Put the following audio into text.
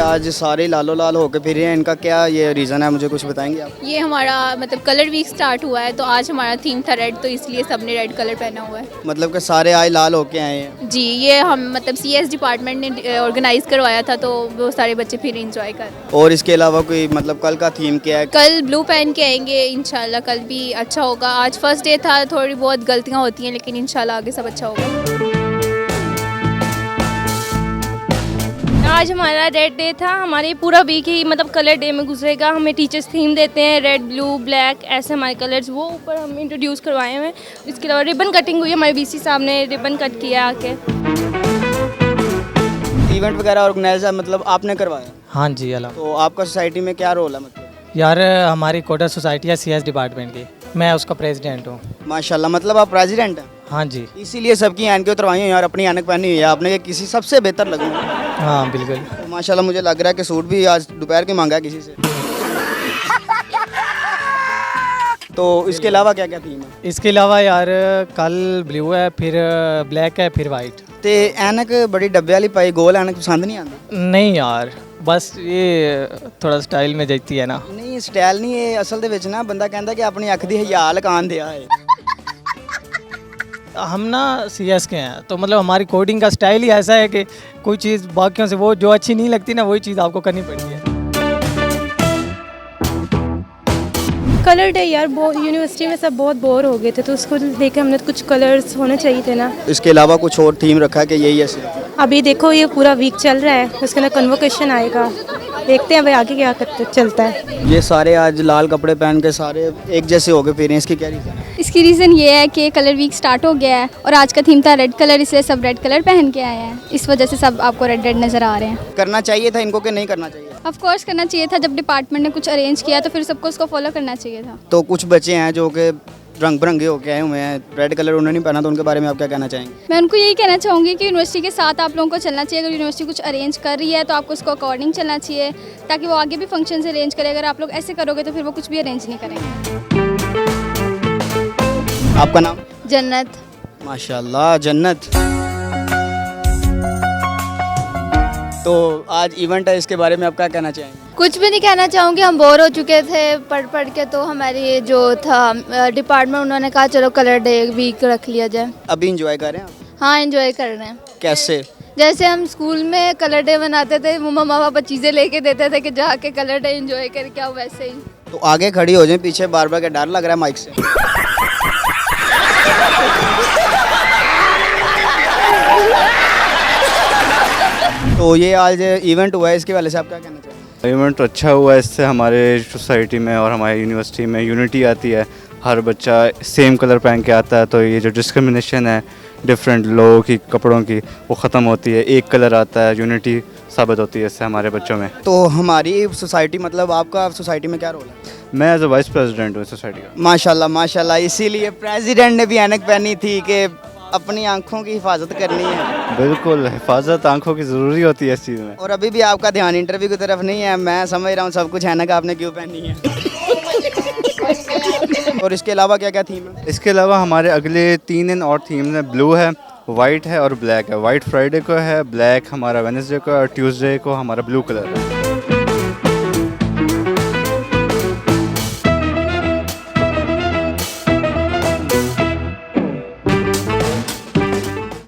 आज सारे लालो लाल होकर फिर रहे हैं, इनका क्या ये रीज़न है, मुझे कुछ बताएंगे आप? ये हमारा मतलब कलर वीक स्टार्ट हुआ है, तो आज हमारा थीम था रेड, तो इसलिए सबने रेड कलर पहना हुआ है। मतलब कि सारे आज लाल होके आए हैं। जी, ये हम मतलब CS डिपार्टमेंट ने ऑर्गेनाइज करवाया था, तो वो सारे बच्चे फिर इंजॉय कर रहे हैं। और इसके अलावा कोई मतलब कल का थीम क्या है? कल ब्लू पहन के आएंगे इंशाल्लाह, कल भी अच्छा होगा। आज फर्स्ट डे था, थोड़ी बहुत गलतियाँ होती हैं, लेकिन इंशाल्लाह आगे सब अच्छा होगा। आज हमारा रेड डे था, हमारे पूरा वीक ही मतलब कलर डे में गुजरेगा। हमें टीचर्स थीम देते हैं रेड ब्लू ब्लैक, ऐसे हमारे कलर्स वो ऊपर हम इंट्रोड्यूस करवाए हैं। इसके अलावा रिबन कटिंग हुई है, हमारे VC साहब ने रिबन कट किया आके। इवेंट वगैरह ऑर्गेनाइज मतलब आपने करवाया? हाँ जी अला। तो आपका सोसाइटी में क्या रोल है मतलब? यार हमारी कोटा सोसाइटी है CS डिपार्टमेंट की, मैं उसका प्रेसिडेंट हूँ। माशाल्लाह, मतलब आप प्रेसिडेंट हैं? हाँ जी। इसीलिए सबकी ऐनकें उतरवाई हुई हैं और अपनी ऐनक पहनी हुई है आपने, कि किसी सबसे बेहतर लगूँ। हाँ बिल्कुल। तो माशाल्लाह मुझे लग रहा है कि सूट भी आज दोपहर के मांगा है किसी से। तो इसके अलावा क्या क्या थीम है? इसके अलावा यार कल ब्लू है, फिर ब्लैक है, फिर वाइट। तो ऐनक बड़ी डब्बे वाली पाई, गोल ऐनक पसंद नहीं आती? नहीं यार, बस ये थोड़ा स्टाइल में जाती है ना। नहीं स्टाइल नहीं, ये असल ਦੇ ਵਿੱਚ ना बंदा कहता कि अपनी अख दी हया लकान दिया है। हम ना CS के हैं, तो मतलब हमारी कोडिंग का स्टाइल ही ऐसा है कि कोई चीज़ बाकियों से वो जो अच्छी नहीं लगती ना, वही चीज़ आपको करनी पड़ती है। कलर डे यार, यूनिवर्सिटी में सब बहुत बोर हो गए थे, तो उसको लेकर हमने कुछ कलर्स होने चाहिए थे ना। इसके अलावा कुछ और थीम रखा है कि यही है सिर्फ? अभी देखो ये पूरा वीक चल रहा है, उसके अंदर कन्वोकेशन आएगा, देखते हैं भाई आगे क्या चलता है। ये सारे आज लाल कपड़े पहन के सारे एक जैसे हो गए फिर हैं, इसकी क्या रीज़न है? इसकी रीज़न ये है कि कलर वीक स्टार्ट हो गया है और आज का थीम था रेड कलर, इसलिए सब रेड कलर पहन के आए हैं। इस वजह से सब आपको रेड रेड नज़र आ रहे हैं। करना चाहिए था इनको कि नहीं करना चाहिए? ऑफ कोर्स करना चाहिए था, जब डिपार्टमेंट ने कुछ अरेंज किया तो फिर सबको उसको फॉलो करना चाहिए था। तो कुछ बच्चे हैं जो कि रंग बिरंगे होके आए हुए हैं, रेड कलर उन्होंने नहीं पहना, तो उनके बारे में आप क्या कहना चाहेंगे? मैं उनको यही कहना चाहूँगी कि यूनिवर्सिटी के साथ आप लोगों को चलना चाहिए। अगर यूनिवर्सिटी कुछ अरेंज कर रही है तो आपको उसको अकॉर्डिंग चलना चाहिए, ताकि वो आगे भी फंक्शन अरेंज करे। अगर आप लोग ऐसे करोगे तो फिर वो कुछ भी अरेंज नहीं करेंगे। आपका नाम? जन्नत। माशाल्लाह जन्नत। तो आज इवेंट है, इसके बारे में आप क्या कहना चाहेंगे? कुछ भी नहीं कहना चाहूँगी, हम बोर हो चुके थे पढ़ पढ़ के, तो हमारी जो था डिपार्टमेंट उन्होंने कहा चलो कलर डे वीक रख लिया जाए। अभी इंजॉय कर रहे हैं आप? हाँ एंजॉय कर रहे हैं। कैसे? जैसे हम स्कूल में कलर डे मनाते थे, मम्मा पापा चीज़ें लेके देते थे कि जाके कलर डे एंजॉय करके आओ, वैसे ही। तो आगे खड़ी हो जाए, पीछे बार बार का डर लग रहा है माइक से। तो ये आज इवेंट हुआ है, इसके वाले से आप क्या कहना चाहेंगे? इवेंट अच्छा हुआ है, इससे हमारे सोसाइटी में और हमारी यूनिवर्सिटी में यूनिटी आती है। हर बच्चा सेम कलर पहन के आता है, तो ये जो डिस्क्रिमिनेशन है डिफरेंट लोगों की कपड़ों की, वो ख़त्म होती है। एक कलर आता है, यूनिटी साबित होती है इससे हमारे बच्चों में। तो हमारी सोसाइटी मतलब आपका सोसाइटी में क्या रोल है? मैं एज ए वाइस प्रेसिडेंट हूँ सोसाइटी का। माशाल्लाह माशाल्लाह, इसीलिए प्रेसिडेंट ने भी ऐनक पहनी थी कि अपनी आंखों की हिफाजत करनी है। बिल्कुल, हिफाजत आंखों की ज़रूरी होती है इस चीज़ में। और अभी भी आपका ध्यान इंटरव्यू की तरफ नहीं है, मैं समझ रहा हूँ सब कुछ ऐनक आपने क्यों पहनी है। और इसके अलावा क्या क्या थीम है? इसके अलावा हमारे अगले 3 दिन और थीम्स हैं। ब्लू है, वाइट है और ब्लैक है। वाइट फ्राइडे को है, ब्लैक हमारा वेडनेसडे को है और ट्यूसडे को हमारा ब्लू कलर है।